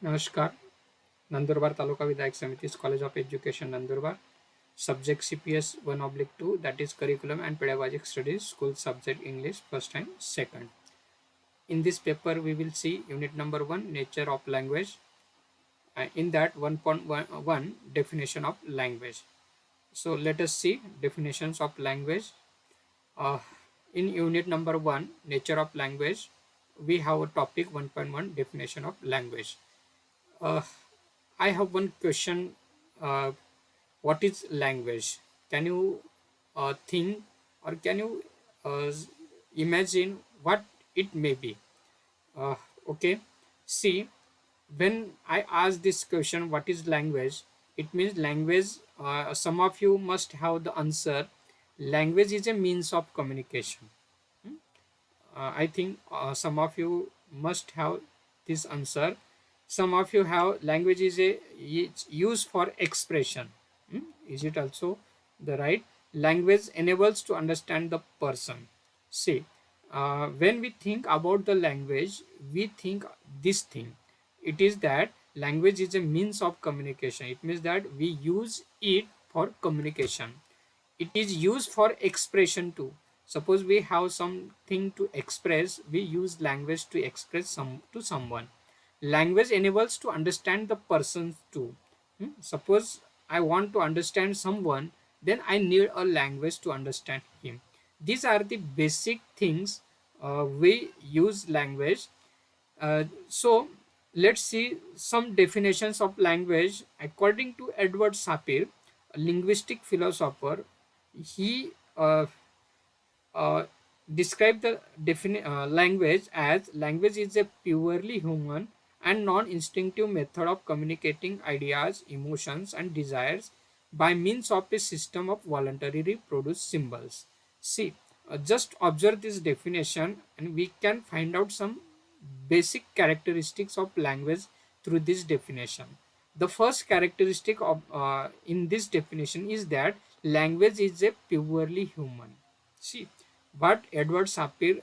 नमस्कार. नंदुरबार तालुका विधायक समिती's College of Education Nandurbar. Subject CPS 1/2, that is Curriculum and Pedagogic Studies, School Subject English, first and second. In this paper, we will see unit number 1, Nature of Language. In that 1.1, Definition of Language. So let us see definitions of language. Uh, in unit number 1, Nature of Language, we have a topic 1.1, Definition of Language. Uh, I have one question. Uh, what is language? Can you think, or can you imagine what it may be? Uh, okay. See, when I ask this question, what is language? It means language. Some of you must have the answer. Language is a means of communication. Hmm? I think some of you must have this answer. Some of you have language is a it's used for expression. Is it also the right? Language enables to understand the person. See, when we think about the language, we think this thing. It is that language is a means of communication. It means that we use it for communication. It is used for expression too. Suppose we have something to express, we use language to express someone. Language enables to understand the person too. Suppose I want to understand someone, then I need a language to understand him. These are the basic things we use language. So let's see some definitions of language. According to Edward Sapir, a linguistic philosopher, he uh, described the language is a purely human and non-instinctive method of communicating ideas, emotions, and desires by means of a system of voluntarily produced symbols. See, just observe this definition, and we can find out some basic characteristics of language through this definition. The first characteristic of in this definition is that language is a purely human. See, what Edward Sapir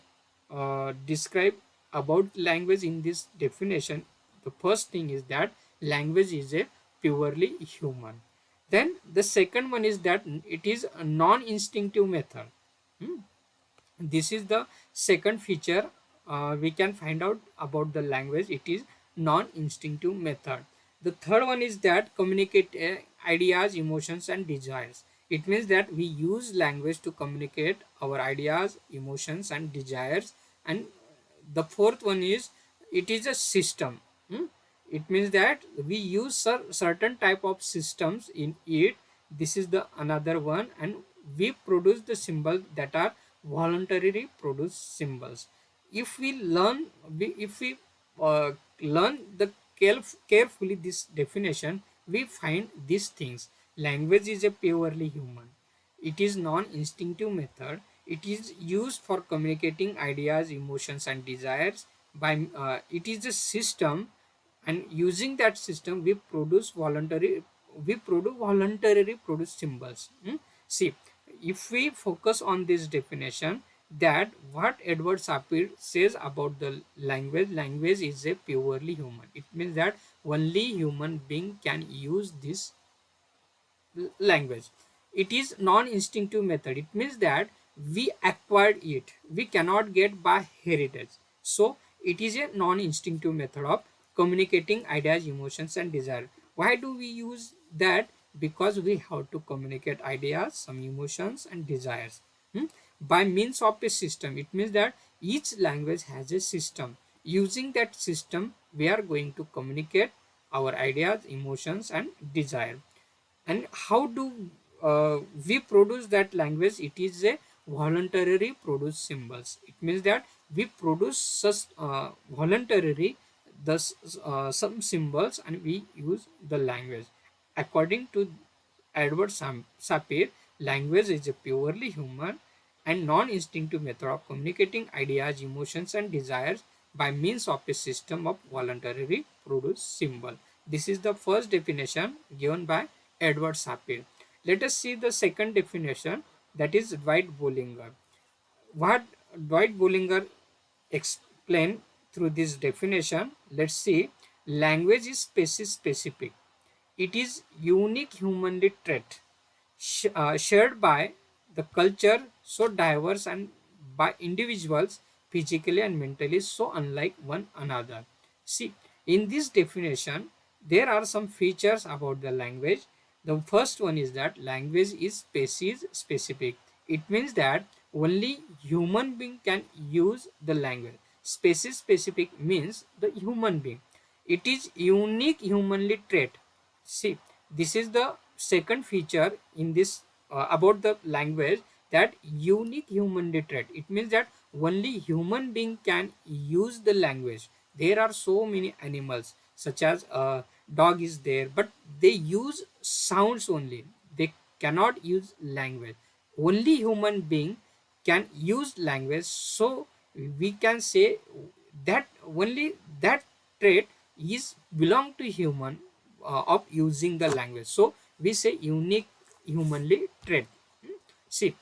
described about language in this definition, the first thing is that language is a purely human. Then the second one is that it is a non-instinctive method. Hmm. This is the second feature we can find out about the language. It is non-instinctive method. The third one is that communicate ideas, emotions, and desires. It means that we use language to communicate our ideas, emotions, and desires. And the fourth one is it is a system. Hmm? It means that we use certain type of systems in it. This is the another one, and we produce the symbols that are voluntarily produced symbols. If we learn, if we learn the carefully this definition, we find these things. Language is a purely human. It is non-instinctive method. It is used for communicating ideas, emotions, and desires. By it is a system, and using that system, we produce voluntarily produce symbols. See, if we focus on this definition, that what Edward Sapir says about the language is a purely human. It means that only human being can use this language. It is non-instinctive method. It means that we acquired it. We cannot get by heritage. So it is a non-instinctive method of communicating ideas, emotions, and desire. Why do we use that? Because we have to communicate ideas, some emotions, and desires. By means of a system. It means that each language has a system. Using that system, we are going to communicate our ideas, emotions, and desire. And how do we produce that language? It is a voluntarily produced symbols. It means that we produce such voluntarily the some symbols, and we use the language. According to Edward Sapir, language is a purely human and non-instinctive method of communicating ideas, emotions, and desires by means of a system of voluntarily produced symbol. This is the first definition given by Edward Sapir. Let us see the second definition, that is Dwight Bollinger. What Dwight Bollinger explained through this definition, let's see. Language is species specific. It is unique humanly trait shared by the culture so diverse and by individuals physically and mentally so unlike one another. See, in this definition, there are some features about the language. The first one is that language is species specific. It means that only human being can use the language. Species specific means the human being. It is unique humanly trait. See, this is the second feature in this about the language, that unique human trait. It means that only human being can use the language. There are so many animals such as dog is there, but they use sounds only. They cannot use language. Only human being can use language. So we can say that only that trait is belong to human of using the language. So we say unique humanly trait. See,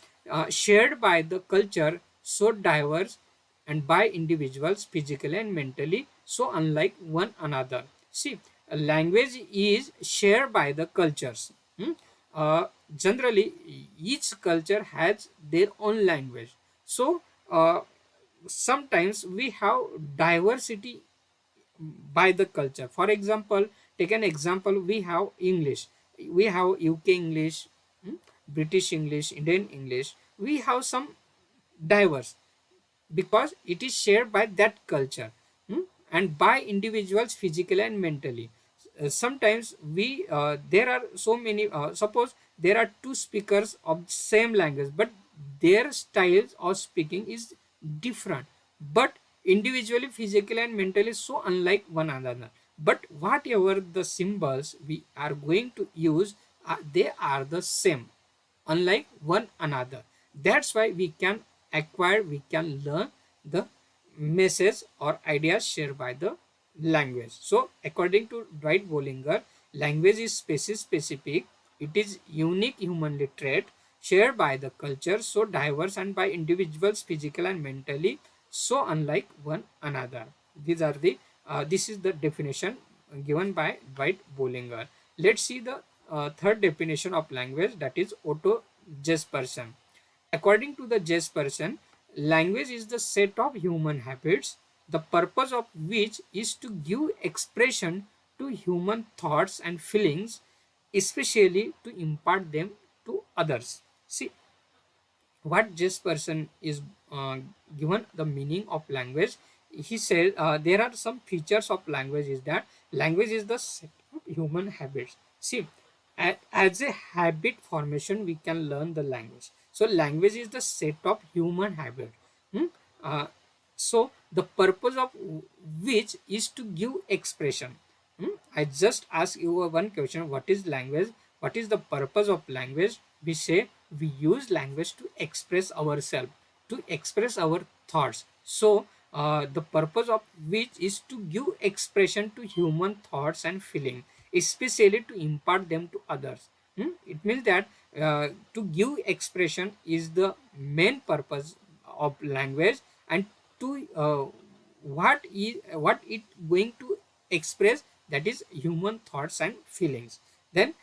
shared by the culture so diverse and by individuals physically and mentally so unlike one another. See, a language is shared by the cultures. Hmm? Uh, Generally, each culture has their own language. So, sometimes we have diversity by the culture. For example, take an example, we have English, we have UK English, British English, Indian English. We have some diverse because it is shared by that culture, and by individuals physically and mentally. Sometimes we there are so many, suppose there are two speakers of same language, but their styles of speaking is different, but individually physically and mentally so unlike one another. But whatever the symbols we are going to use, they are the same, unlike one another. That's why we can acquire, we can learn the message or ideas shared by the language. So according to Dwight Bollinger, language is species specific. It is unique humanly trait shared by the culture so diverse and by individuals physical and mentally so unlike one another. These are the this is the definition given by Dwight Bollinger. Let's see the third definition of language, that is auto Jesperson. According to the Jesperson, language is the set of human habits, the purpose of which is to give expression to human thoughts and feelings, especially to impart them to others. See, what this person is given the meaning of language. He said there are some features of language is that language is the set of human habits. See, as a habit formation we can learn the language. So language is the set of human habit. Hmm? Uh, so the purpose of which is to give expression. I just ask you one question, what is language, what is the purpose of language? We say we use language to express ourselves, to express our thoughts. So the purpose of which is to give expression to human thoughts and feeling, especially to impart them to others. It means that to give expression is the main purpose of language, and to what it going to express, that is human thoughts and feelings. Then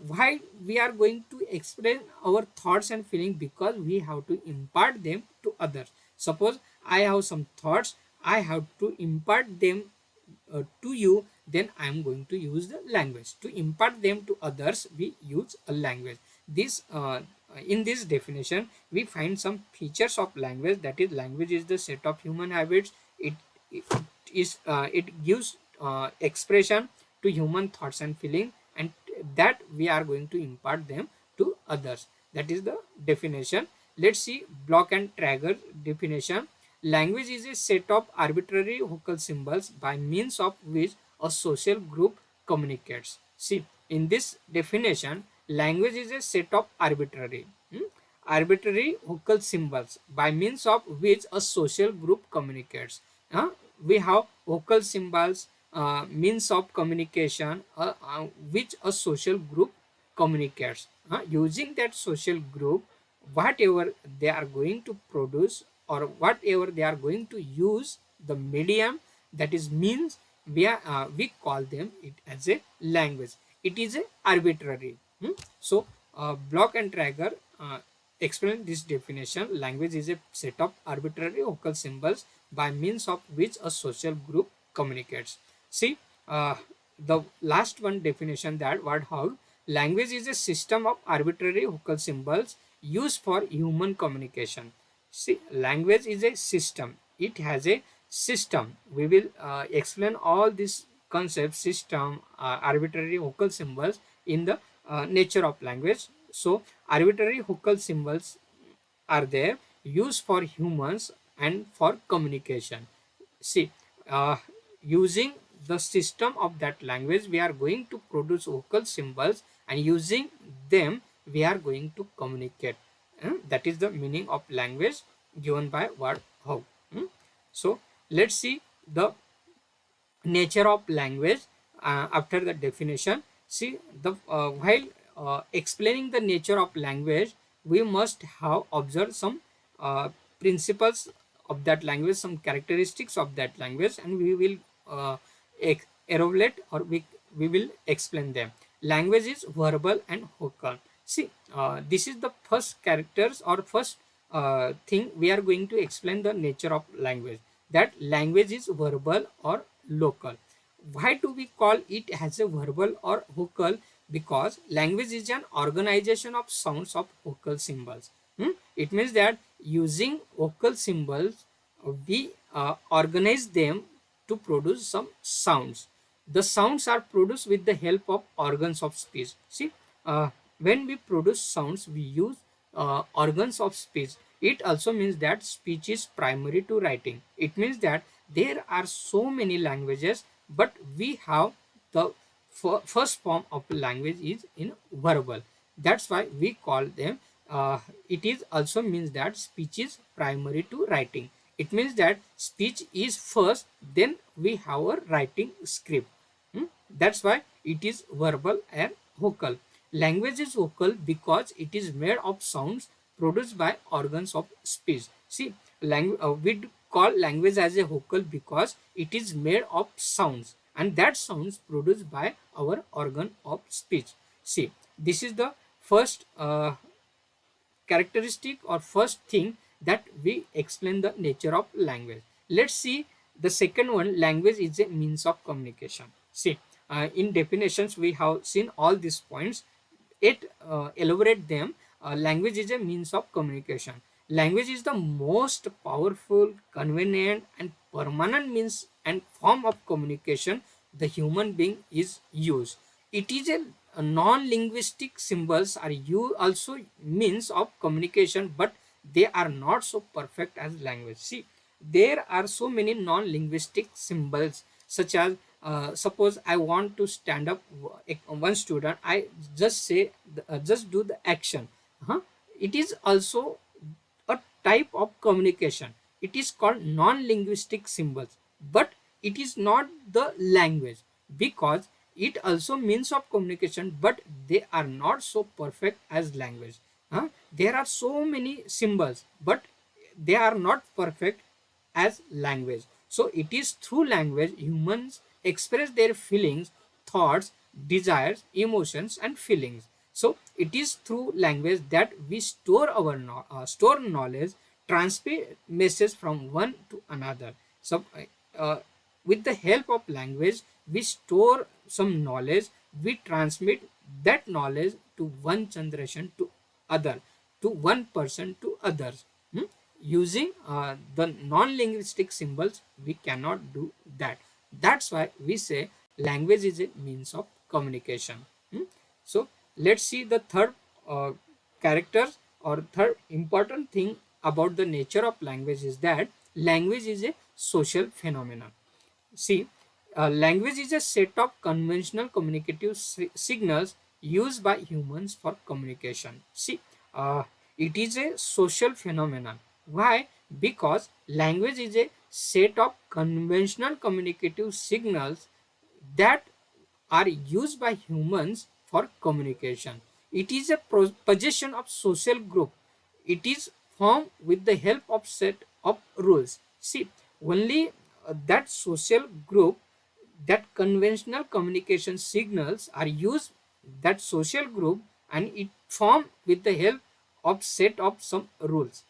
why we are going to express our thoughts and feelings? Because we have to impart them to others. Suppose I have some thoughts, I have to impart them to you, then I am going to use the language. To impart them to others, we use a language. This in this definition we find some features of language, that is language is the set of human habits. It gives expression to human thoughts and feeling, and that we are going to impart them to others. That is the definition. Let's see Block and Trager definition. Language is a set of arbitrary vocal symbols by means of which a social group communicates. See, in this definition, language is a set of arbitrary vocal symbols by means of which a social group communicates. We have vocal symbols, means of communication, which a social group communicates. Using that social group, whatever they are going to produce or whatever they are going to use, the medium, that is means, we call them it as a language. It is a arbitrary. So Block and Traeger explain this definition. Language is a set of arbitrary vocal symbols by means of which a social group communicates. See, the last one definition, that word how language is a system of arbitrary vocal symbols used for human communication. See, language is a system. It has a system. We will explain all these concepts, system, arbitrary vocal symbols in the nature of language. So, arbitrary vocal symbols are there used for humans and for communication. See, uh, using the system of that language, we are going to produce vocal symbols, and using them, we are going to communicate. That is the meaning of language given by word how. So, let's see the nature of language after the definition. See, the while explaining the nature of language, we must have observed some principles of that language, some characteristics of that language, and we will elaborate, or we will explain them. Language is verbal and vocal. See, this is the first characters or first thing we are going to explain the nature of language, that language is verbal or local. Why do we call it as a verbal or vocal? Because language is an organization of sounds of vocal symbols. It means that using vocal symbols, we organize them to produce some sounds. The sounds are produced with the help of organs of speech. See, when we produce sounds, we use organs of speech. It also means that speech is primary to writing. It means that there are so many languages, but we have the first form of language is in verbal. That's why we call them. It is also means that speech is primary to writing. It means that speech is first, then we have a writing script. That's why it is verbal and vocal. Language is vocal because it is made of sounds produced by organs of speech. See, we call language as a vocal because it is made of sounds, and that sounds produced by our organ of speech. See, this is the first characteristic or first thing that we explain the nature of language. Let's see the second one. Language is a means of communication. See, in definitions we have seen all these points. It elaborate them. Language is a means of communication. Language is the most powerful, convenient, and permanent means and form of communication the human being is used. It is a non-linguistic symbols are you also means of communication, but they are not so perfect as language. See, there are so many non-linguistic symbols, such as suppose I want to stand up one student, I just say just do the action. It is also a type of communication. It is called non-linguistic symbols, but it is not the language, because it also means of communication, but they are not so perfect as language. There are so many symbols, but they are not perfect as language. So it is through language humans express their feelings, thoughts, desires, emotions, and feelings. So it is through language that we store our store knowledge, transmit messages from one to another. So uh, with the help of language, we store some knowledge, we transmit that knowledge to one generation to other, to one person to others. Using the non-linguistic symbols, we cannot do that. That's why we say language is a means of communication. So let's see the third character or third important thing about the nature of language is that language is a social phenomenon. See, language is a set of conventional communicative signals used by humans for communication. See, uh, it is a social phenomenon. Why? Because language is a set of conventional communicative signals that are used by humans for communication. It is a possession of social group. It is formed with the help of set of rules. See, only that social group that conventional communication signals are used that social group, and it form with the help of set of some rules.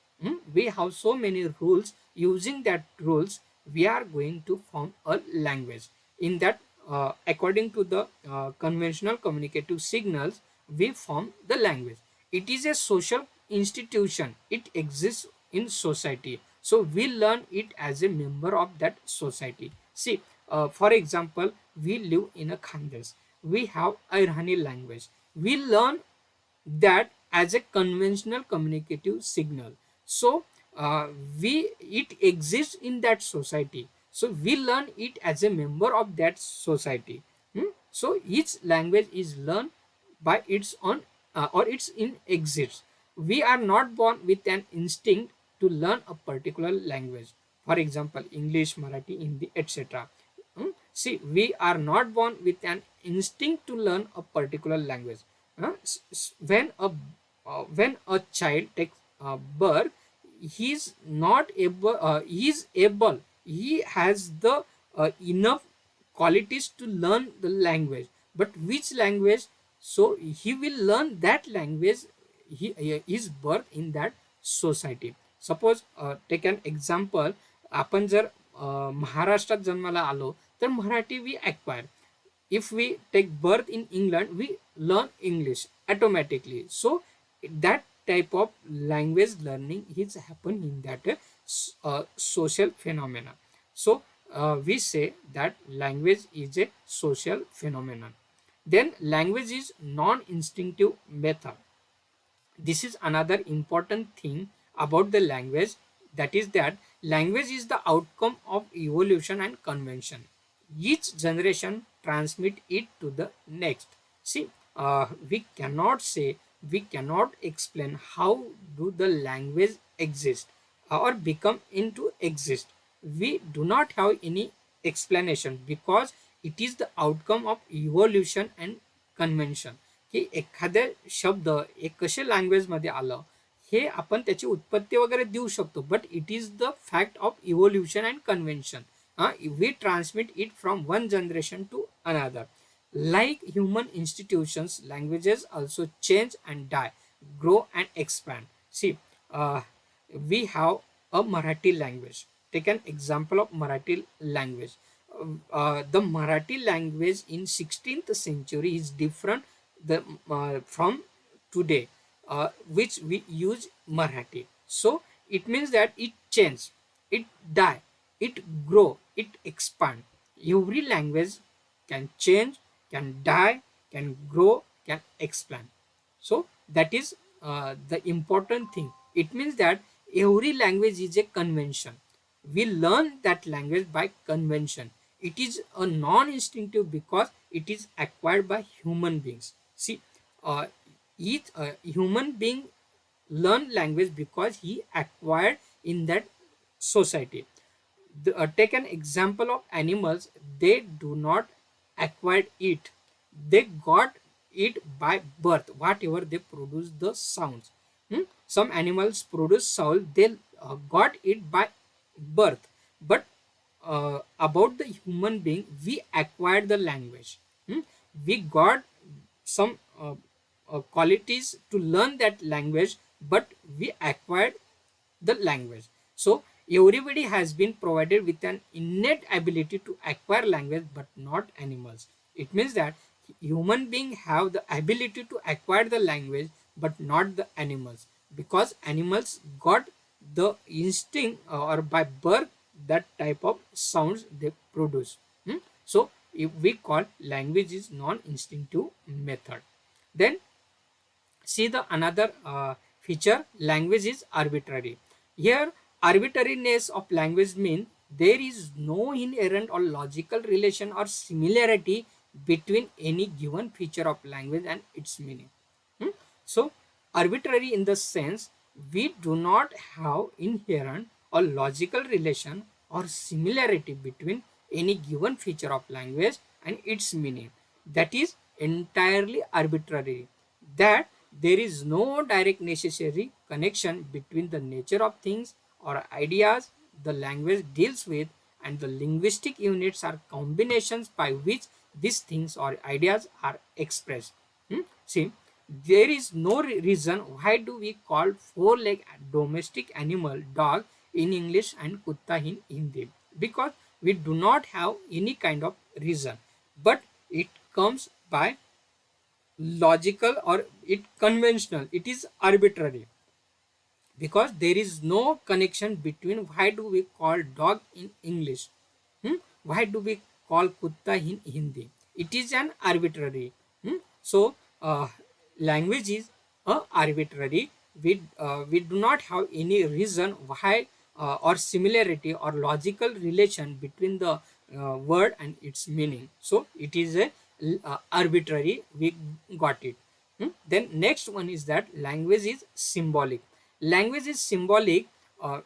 We have so many rules. Using that rules, we are going to form a language. In that, according to the conventional communicative signals, we form the language. It is a social institution. It exists in society. So we learn it as a member of that society. See, for example, we live in a Khandes. We have Irani language. We learn that as a conventional communicative signal. So uh, we it exists in that society, so we learn it as a member of that society. So each language is learned by its own, or its in exists. We are not born with an instinct to learn a particular language, for example English, Marathi, Hindi, etc. See, we are not born with an instinct to learn a particular language. When a child takes birth, he's not able. He has the enough qualities to learn the language. But which language? So he will learn that language. He is birth in that society. Suppose take an example. आपण जर महाराष्ट्रात जन्माला आलो तर Marathi we acquire. If we take birth in England, we learn English automatically. So that type of language learning is happen in that social phenomena. So we say that language is a social phenomenon. Then language is non-instinctive method. This is another important thing about the language, that is that language is the outcome of evolution and convention. Each generation transmit it to the next. See, we cannot explain how do the language exist or become into exist. We do not have any explanation because it is the outcome of evolution and convention. की एखाद्या शब्द एक कसे लँग्वेजमध्ये आलं हे आपण त्याची उत्पत्ती वगैरे देऊ शकतो, but it is the fact of evolution and convention. We transmit it from one generation to another. Like human institutions, languages also change and die, grow and expand. See, we have a Marathi language. Take an example of Marathi language. The Marathi language in 16th century is different from today, which we use Marathi. So it means that it change, it die, it grow, it expand. Every language can change, can die, can grow, can expand. So that is the important thing. It means that every language is a convention. We learn that language by convention. It is a non-instinctive because it is acquired by human beings. See, uh, each human being learn language because he acquired in that society. Take an example of animals. They do not acquire it, they got it by birth. Whatever they produce the sounds. Some animals produce sound, they got it by birth. But about the human being, we acquired the language. We got some qualities to learn that language, but we acquired the language. So everybody has been provided with an innate ability to acquire language, but not animals. It means that human beings have the ability to acquire the language, but not the animals, because animals got the instinct or by birth that type of sounds they produce. So if we call language is non-instinctive method. Then see the another feature, language is arbitrary. Here arbitrariness of language means there is no inherent or logical relation or similarity between any given feature of language and its meaning. So arbitrary in the sense we do not have inherent or logical relation or similarity between any given feature of language and its meaning. That is entirely arbitrary. That there is no direct necessary connection between the nature of things or ideas the language deals with and the linguistic units are combinations by which these things or ideas are expressed. See, there is no reason why do we call four-leg domestic animal dog in English and kutta in Hindi, because we do not have any kind of reason, but it comes by logical or it conventional, it is arbitrary, because there is no connection between why do we call dog in English, why do we call kutta in Hindi. It is an arbitrary. So language is arbitrary. We do not have any reason why or similarity or logical relation between the word and its meaning. So it is a arbitrary. We got it. Then next one is that language is symbolic. Language is symbolic.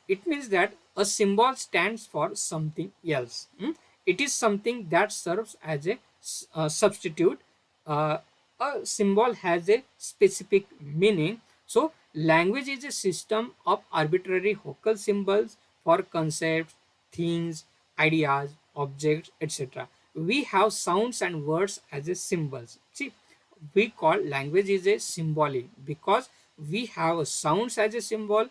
It means that a symbol stands for something else. It is something that serves as a substitute. Uh, a symbol has a specific meaning. So language is a system of arbitrary vocal symbols for concepts, things, ideas, objects, etc. We have sounds and words as a symbols. See, we call language is a symbolic because we have sounds as a symbol,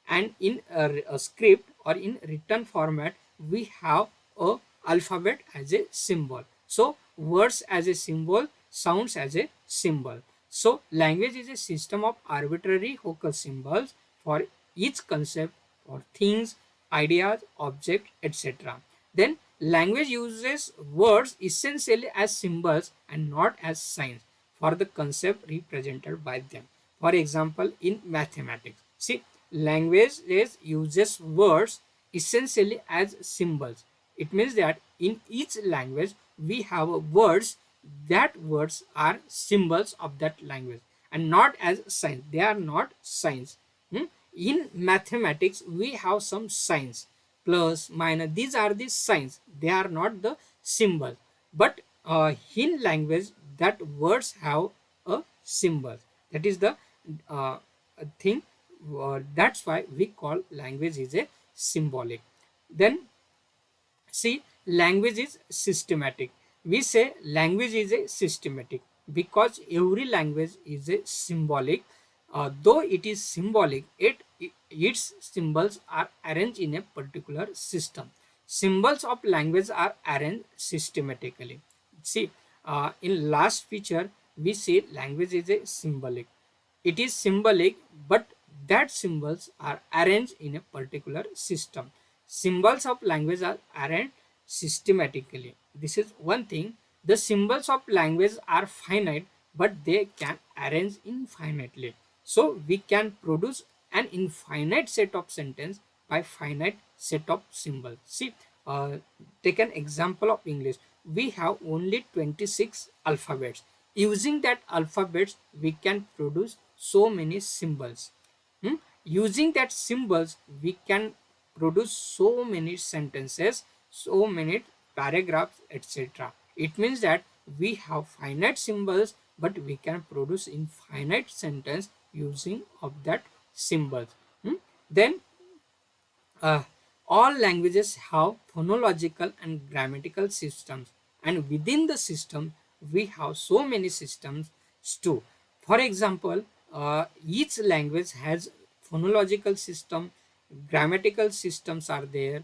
and in a script or in written format we have a alphabet as a symbol. So words as a symbol, sounds as a symbol. So language is a system of arbitrary vocal symbols for each concept or things, ideas, object, etc. Then language uses words essentially as symbols and not as signs for the concept represented by them. For example, in mathematics, see, language uses words essentially as symbols. It means that in each language we have words, that words are symbols of that language and not as signs. They are not signs. In mathematics we have some signs, plus, minus, these are the signs, they are not the symbols. But in language that words have a symbol, that is the uh, thing. That's why we call language is a symbolic. Then see, language is systematic. We say language is a systematic because every language is a symbolic. Though it is symbolic, its symbols are arranged in a particular system. Symbols of language are arranged systematically. See, in last feature, we say language is a symbolic. It is symbolic, but that symbols are arranged in a particular system. Symbols of language are arranged systematically. This is one thing. The symbols of language are finite, but they can arrange infinitely. So we can produce an infinite set of sentence by finite set of symbols. See, uh, take an example of English. We have only 26 alphabets. Using that alphabets, we can produce so many symbols. Using that symbols, we can produce so many sentences, so many paragraphs, etc. It means that we have finite symbols, but we can produce infinite sentence using of that symbols. Then uh, all languages have phonological and grammatical systems, and within the system we have so many systems too. For example, each language has phonological system, grammatical systems are there.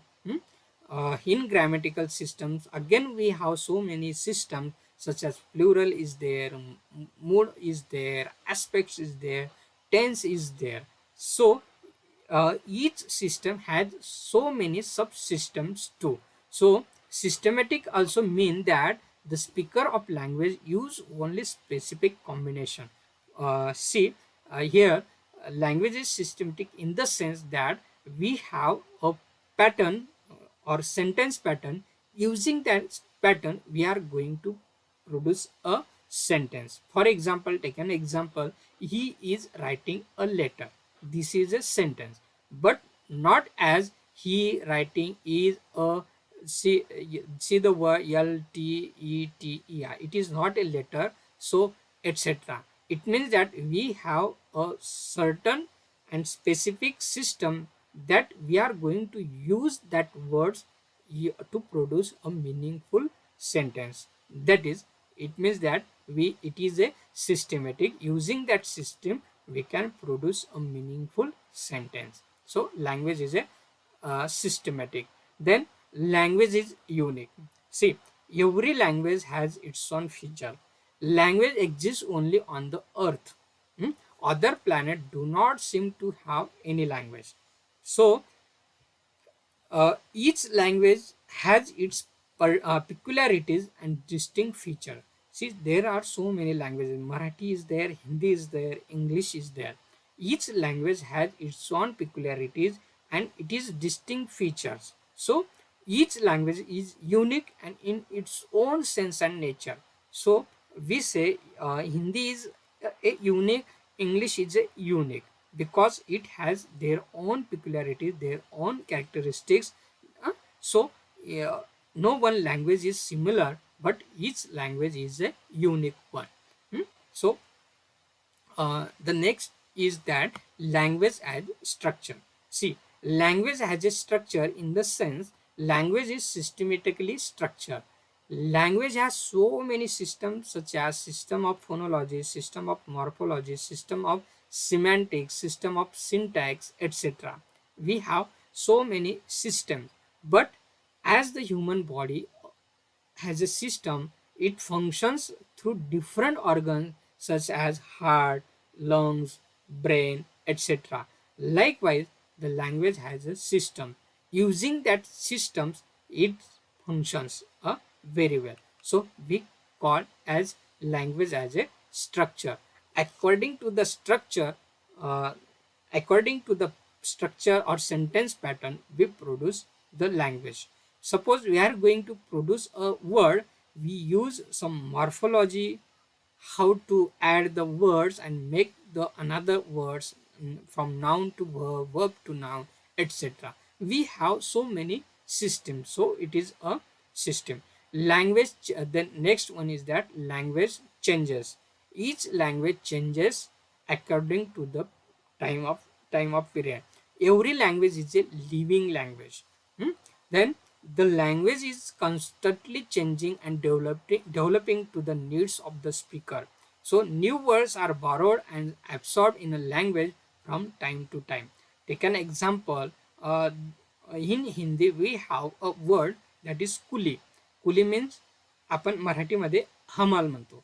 In grammatical systems again we have so many systems such as plural is there, mood is there, aspects is there, tense is there. So each system has so many subsystems too. So systematic also mean that the speaker of language use only specific combination. See, here language is systematic in the sense that we have a pattern or sentence pattern. Using that pattern we are going to produce a sentence. For example, take an example, he is writing a letter. This is a sentence, but not as he writing is a, see the word L-T-E-T-E-R, it is not a letter, so etc. It means that we have a certain and specific system that we are going to use that words to produce a meaningful sentence. That is, it means that it is a systematic. Using that system, we can produce a meaningful sentence. So language is a systematic. Then language is unique. See, every language has its own feature. Language exists only on the earth. Hmm? Other planets do not seem to have any language. So each language has its peculiarities and distinct feature. See, there are so many languages. Marathi is there, Hindi is there, English is there. Each language has its own peculiarities and it is distinct features. So each language is unique and in its own sense and nature. So we say Hindi is a unique, English is a unique because it has their own peculiarities, their own characteristics. Uh, so, uh, no one language is similar, but each language is a unique one. Hmm? So, the next is that language as structure. See, language has a structure in the sense language is systematically structured. Language has so many systems such as system of phonology, system of morphology, system of semantics, system of syntax, etc. We have so many systems, but as the human body has a system, it functions through different organs such as heart, lungs, brain, etc. Likewise, the language has a system. Using that systems, it functions very well. So we call as language as a structure. According to the structure, uh, according to the structure or sentence pattern, we produce the language. Suppose we are going to produce a word, we use some morphology, how to add the words and make the another words, from noun to verb, verb to noun, etc. We have so many systems, so it is a system. Language, the next one is that language changes. Each language changes according to the time of period. Every language is a living language. Hmm? Then the language is constantly changing and developing to the needs of the speaker. So new words are borrowed and absorbed in a language from time to time. Take an example. In Hindi we have a word that is kuli. Kuli means आपण मराठीमध्ये हमाल म्हणतो.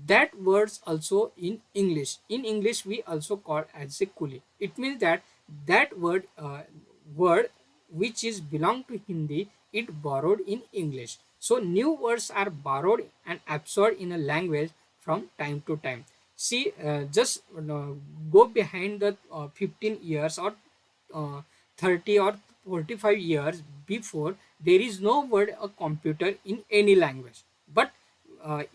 That words also in English we also call as a kuli. It means that that word which is belong to Hindi, it borrowed in English. So new words are borrowed and absorbed in a language from time to time. See, just go behind the 15 years or 30 or 45 years before, there is no word a computer in any language, but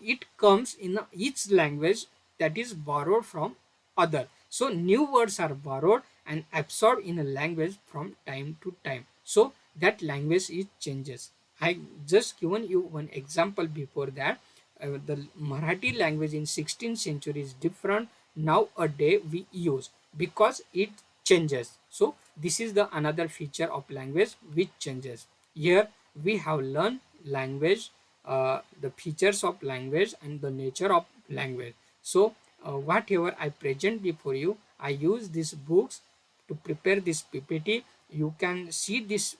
it comes in each language that is borrowed from other. So new words are borrowed and absorbed in a language from time to time, so that language is changes. I just given you one example before that. The Marathi language in 16th century is different nowadays we use because it changes. So this is the another feature of language which changes. Here we have learned language, the features of language and the nature of language. So whatever I present before you, I use these books to prepare this PPT. You can see these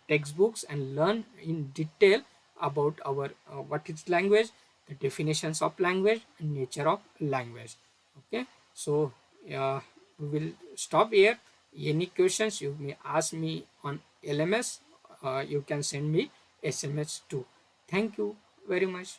textbooks and learn in detail about our what is language, the definitions of language and nature of language. Okay, so we will stop here. Any questions you may ask me on LMS, you can send me SMS too. Thank you very much.